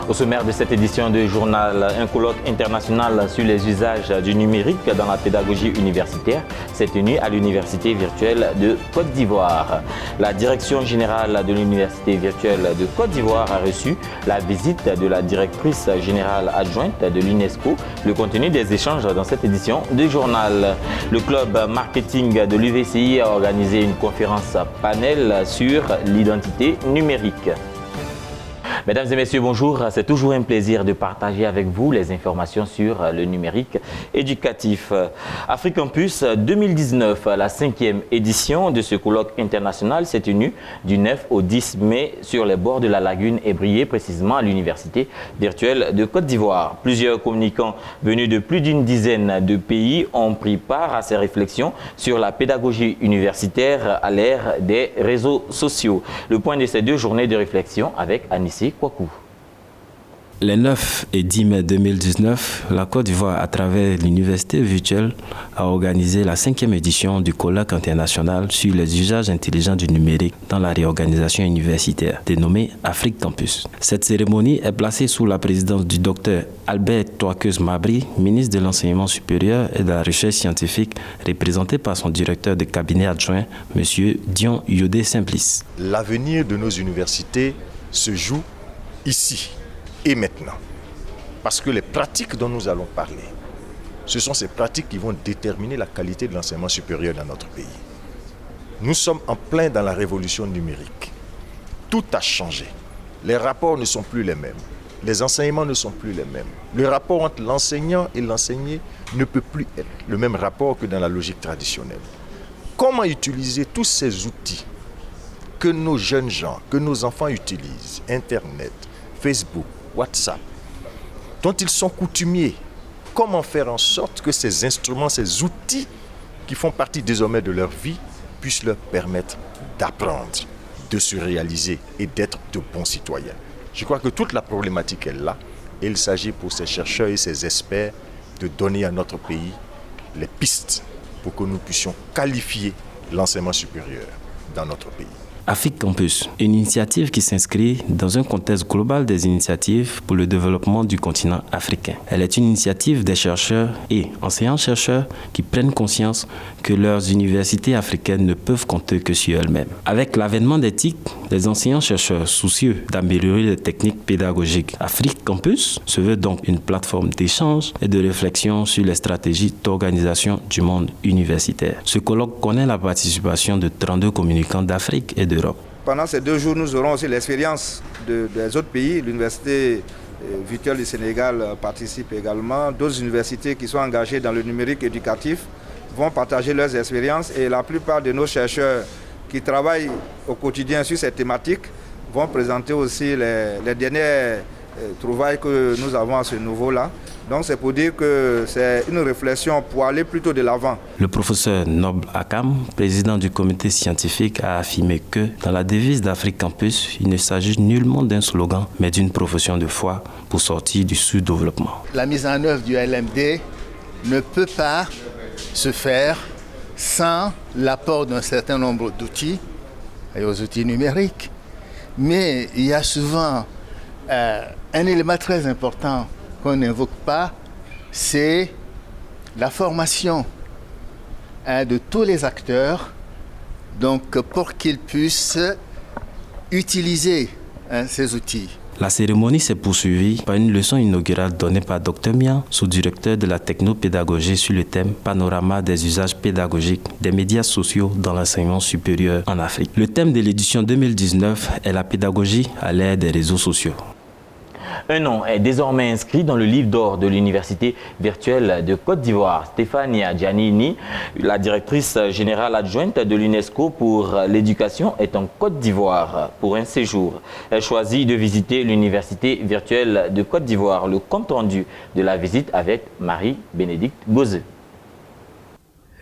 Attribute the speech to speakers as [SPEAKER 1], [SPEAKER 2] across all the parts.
[SPEAKER 1] Au sommaire de cette édition du journal, un colloque international sur les usages du numérique dans la pédagogie universitaire s'est tenu à l'Université virtuelle de Côte d'Ivoire. La direction générale de l'Université virtuelle de Côte d'Ivoire a reçu la visite de la directrice générale adjointe de l'UNESCO. Le contenu des échanges dans cette édition du journal. Le club marketing de l'UVCI a organisé une conférence panel sur l'identité numérique. Mesdames et messieurs, bonjour. C'est toujours un plaisir de partager avec vous les informations sur le numérique éducatif. Africampus 2019, la 5e édition de ce colloque international s'est tenue du 9 au 10 mai sur les bords de la lagune Ébrié, précisément à l'Université virtuelle de Côte d'Ivoire. Plusieurs communicants venus de plus d'une dizaine de pays ont pris part à ces réflexions sur la pédagogie universitaire à l'ère des réseaux sociaux. Le point de ces deux journées de réflexion avec Anissé Kouakou.
[SPEAKER 2] Les 9 et 10 mai 2019, la Côte d'Ivoire, à travers l'Université virtuelle, a organisé la 5e édition du colloque international sur les usages intelligents du numérique dans la réorganisation universitaire, dénommé Africampus. Cette cérémonie est placée sous la présidence du Dr Albert Touakeuse Mabry, ministre de l'Enseignement supérieur et de la Recherche scientifique, représenté par son directeur de cabinet adjoint, M. Dion Yodé Simplice.
[SPEAKER 3] L'avenir de nos universités se joue ici et maintenant. Parce que les pratiques dont nous allons parler, ce sont ces pratiques qui vont déterminer la qualité de l'enseignement supérieur dans notre pays. Nous sommes en plein dans la révolution numérique. Tout a changé. Les rapports ne sont plus les mêmes. Les enseignements ne sont plus les mêmes. Le rapport entre l'enseignant et l'enseigné ne peut plus être le même rapport que dans la logique traditionnelle. Comment utiliser tous ces outils que nos jeunes gens, que nos enfants utilisent, Internet, Facebook, WhatsApp, dont ils sont coutumiers. Comment faire en sorte que ces instruments, ces outils qui font partie désormais de leur vie puissent leur permettre d'apprendre, de se réaliser et d'être de bons citoyens. Je crois que toute la problématique est là et il s'agit pour ces chercheurs et ces experts de donner à notre pays les pistes pour que nous puissions qualifier l'enseignement supérieur dans notre pays.
[SPEAKER 2] Africampus, une initiative qui s'inscrit dans un contexte global des initiatives pour le développement du continent africain. Elle est une initiative des chercheurs et enseignants-chercheurs qui prennent conscience que leurs universités africaines ne peuvent compter que sur elles-mêmes. Avec l'avènement des TIC, les enseignants-chercheurs soucieux d'améliorer les techniques pédagogiques, Africampus se veut donc une plateforme d'échange et de réflexion sur les stratégies d'organisation du monde universitaire. Ce colloque connaît la participation de 32 communicants d'Afrique et d'Europe.
[SPEAKER 4] Pendant ces 2 jours, nous aurons aussi l'expérience des autres pays. L'Université virtuelle du Sénégal participe également. D'autres universités qui sont engagées dans le numérique éducatif vont partager leurs expériences et la plupart de nos chercheurs qui travaillent au quotidien sur ces thématiques vont présenter aussi les dernières trouvailles que nous avons à ce niveau-là. Donc c'est pour dire que c'est une réflexion pour aller plutôt de l'avant.
[SPEAKER 2] Le professeur Noble Akam, président du comité scientifique, a affirmé que dans la devise d'Africampus, il ne s'agit nullement d'un slogan, mais d'une profession de foi pour sortir du sous-développement.
[SPEAKER 5] La mise en œuvre du LMD ne peut pas se faire sans l'apport d'un certain nombre d'outils, et aux outils numériques. Mais il y a souvent un élément très important qu'on n'invoque pas, c'est la formation de tous les acteurs, donc pour qu'ils puissent utiliser ces outils.
[SPEAKER 2] La cérémonie s'est poursuivie par une leçon inaugurale donnée par Dr Mian, sous-directeur de la technopédagogie sur le thème Panorama des usages pédagogiques des médias sociaux dans l'enseignement supérieur en Afrique. Le thème de l'édition 2019 est la pédagogie à l'ère des réseaux sociaux.
[SPEAKER 1] Un nom est désormais inscrit dans le livre d'or de l'Université virtuelle de Côte d'Ivoire. Stéphania Giannini, la directrice générale adjointe de l'UNESCO pour l'éducation, est en Côte d'Ivoire pour un séjour. Elle choisit de visiter l'Université virtuelle de Côte d'Ivoire. Le compte rendu de la visite avec Marie-Bénédicte Gauzeux.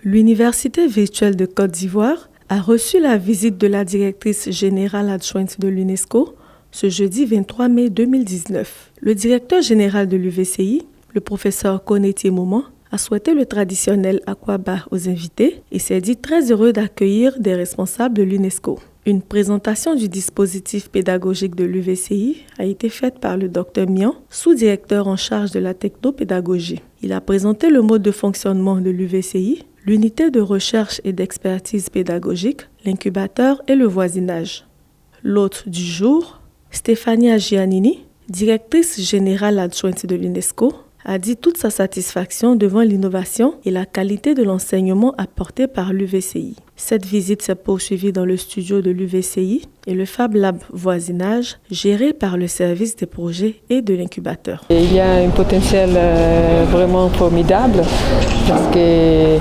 [SPEAKER 6] L'Université virtuelle de Côte d'Ivoire a reçu la visite de la directrice générale adjointe de l'UNESCO ce jeudi 23 mai 2019. Le directeur général de l'UVCI, le professeur Konétié Moment, a souhaité le traditionnel Aquaba aux invités et s'est dit très heureux d'accueillir des responsables de l'UNESCO. Une présentation du dispositif pédagogique de l'UVCI a été faite par le Dr Mian, sous-directeur en charge de la technopédagogie. Il a présenté le mode de fonctionnement de l'UVCI, l'unité de recherche et d'expertise pédagogique, l'incubateur et le voisinage. L'hôte du jour, Stéphanie Giannini, directrice générale adjointe de l'UNESCO, a dit toute sa satisfaction devant l'innovation et la qualité de l'enseignement apporté par l'UVCI. Cette visite s'est poursuivie dans le studio de l'UVCI et le Fab Lab voisinage, géré par le service des projets et de l'incubateur.
[SPEAKER 7] Il y a un potentiel vraiment formidable parce que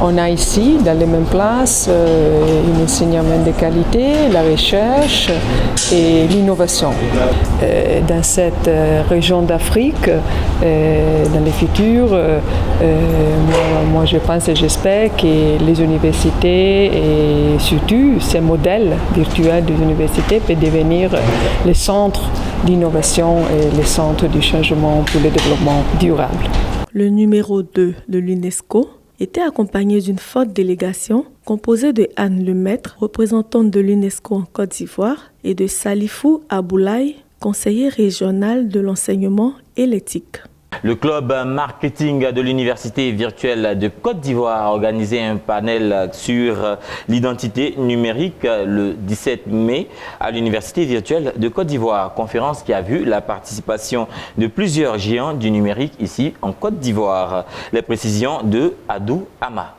[SPEAKER 7] on a ici, dans les mêmes places, un enseignement de qualité, la recherche et l'innovation. Dans cette région d'Afrique, dans le futur, moi je pense et j'espère que les universités et surtout ces modèles virtuels des universités peuvent devenir les centres d'innovation et les centres du changement pour le développement durable.
[SPEAKER 6] Le numéro 2 de l'UNESCO était accompagné d'une forte délégation composée de Anne Lemaître, représentante de l'UNESCO en Côte d'Ivoire, et de Salifou Aboulaye, conseiller régional de l'enseignement et l'éthique.
[SPEAKER 1] Le club marketing de l'Université virtuelle de Côte d'Ivoire a organisé un panel sur l'identité numérique le 17 mai à l'Université virtuelle de Côte d'Ivoire. Conférence qui a vu la participation de plusieurs géants du numérique ici en Côte d'Ivoire. Les précisions de Adou Ama.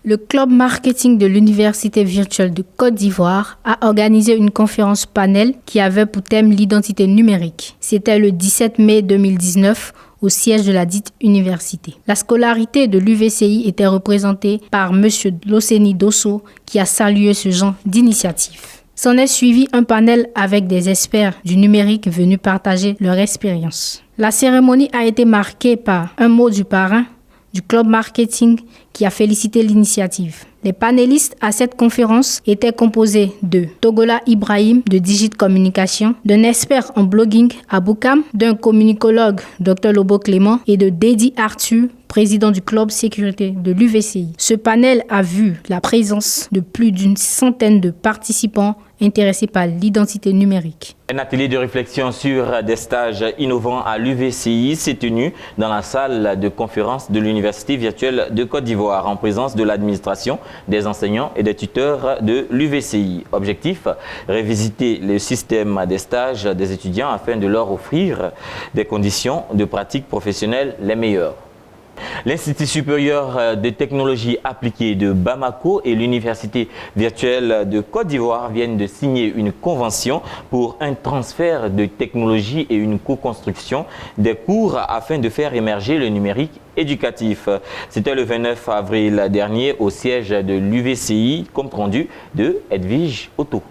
[SPEAKER 8] Le club marketing de l'Université virtuelle de Côte d'Ivoire a organisé une conférence panel qui avait pour thème l'identité numérique. C'était le 17 mai 2019 au siège de la dite université. La scolarité de l'UVCI était représentée par M. Loseni Dosso qui a salué ce genre d'initiative. S'en est suivi un panel avec des experts du numérique venus partager leur expérience. La cérémonie a été marquée par un mot du parrain du club marketing qui a félicité l'initiative. Les panélistes à cette conférence étaient composés de Togola Ibrahim de Digit Communication, d'un expert en blogging Aboukam, d'un communicologue Dr Lobo Clément et de Dedi Arthur, président du club sécurité de l'UVCI. Ce panel a vu la présence de plus d'une centaine de participants intéressés par l'identité numérique.
[SPEAKER 1] Un atelier de réflexion sur des stages innovants à l'UVCI s'est tenu dans la salle de conférence de l'Université virtuelle de Côte d'Ivoire en présence de l'administration, des enseignants et des tuteurs de l'UVCI. Objectif, révisiter le système des stages des étudiants afin de leur offrir des conditions de pratique professionnelle les meilleures. L'Institut supérieur de technologie appliquée de Bamako et l'Université virtuelle de Côte d'Ivoire viennent de signer une convention pour un transfert de technologie et une co-construction des cours afin de faire émerger le numérique éducatif. C'était le 29 avril dernier au siège de l'UVCI, compte rendu de Edwige Otto.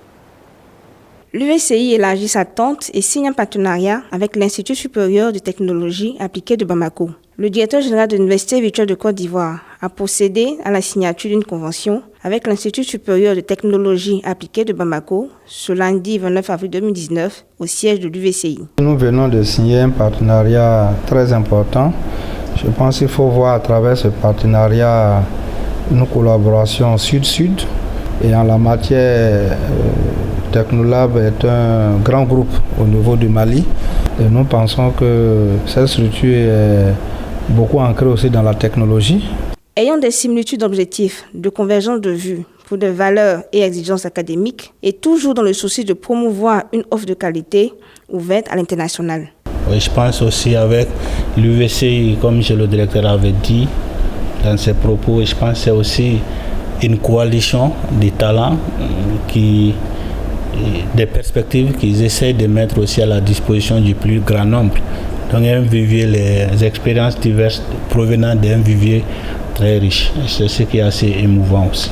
[SPEAKER 9] L'UVCI élargit sa tente et signe un partenariat avec l'Institut supérieur de technologie appliquée de Bamako. Le directeur général de l'Université virtuelle de Côte d'Ivoire a procédé à la signature d'une convention avec l'Institut supérieur de technologie appliquée de Bamako ce lundi 29 avril 2019 au siège de l'UVCI.
[SPEAKER 10] Nous venons de signer un partenariat très important. Je pense qu'il faut voir à travers ce partenariat une collaboration sud-sud. Et en la matière, Technolab est un grand groupe au niveau du Mali. Et nous pensons que cette structure est beaucoup ancrée aussi dans la technologie.
[SPEAKER 9] Ayant des similitudes d'objectifs, de convergence de vues pour des valeurs et exigences académiques, et toujours dans le souci de promouvoir une offre de qualité ouverte à l'international.
[SPEAKER 11] Oui, je pense aussi avec l'UVCI, comme le directeur avait dit dans ses propos, je pense que c'est aussi une coalition des talents, des perspectives qu'ils essaient de mettre aussi à la disposition du plus grand nombre. Donc un vivier, les expériences diverses provenant d'un vivier très riche. C'est ce qui est assez émouvant aussi.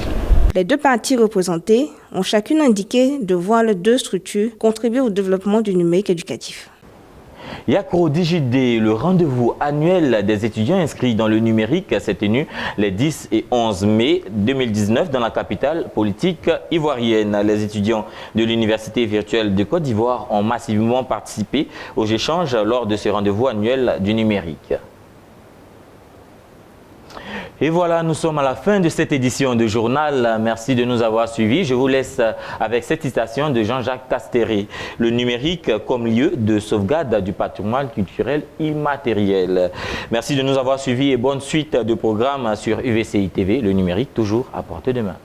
[SPEAKER 9] Les deux parties représentées ont chacune indiqué de voir les deux structures contribuer au développement du numérique éducatif.
[SPEAKER 1] Yacro DigiD, le rendez-vous annuel des étudiants inscrits dans le numérique, s'est tenu les 10 et 11 mai 2019 dans la capitale politique ivoirienne. Les étudiants de l'Université virtuelle de Côte d'Ivoire ont massivement participé aux échanges lors de ce rendez-vous annuel du numérique. Et voilà, nous sommes à la fin de cette édition de journal. Merci de nous avoir suivis. Je vous laisse avec cette citation de Jean-Jacques Castéré. Le numérique comme lieu de sauvegarde du patrimoine culturel immatériel. Merci de nous avoir suivis et bonne suite de programmes sur UVCI TV. Le numérique toujours à portée de main.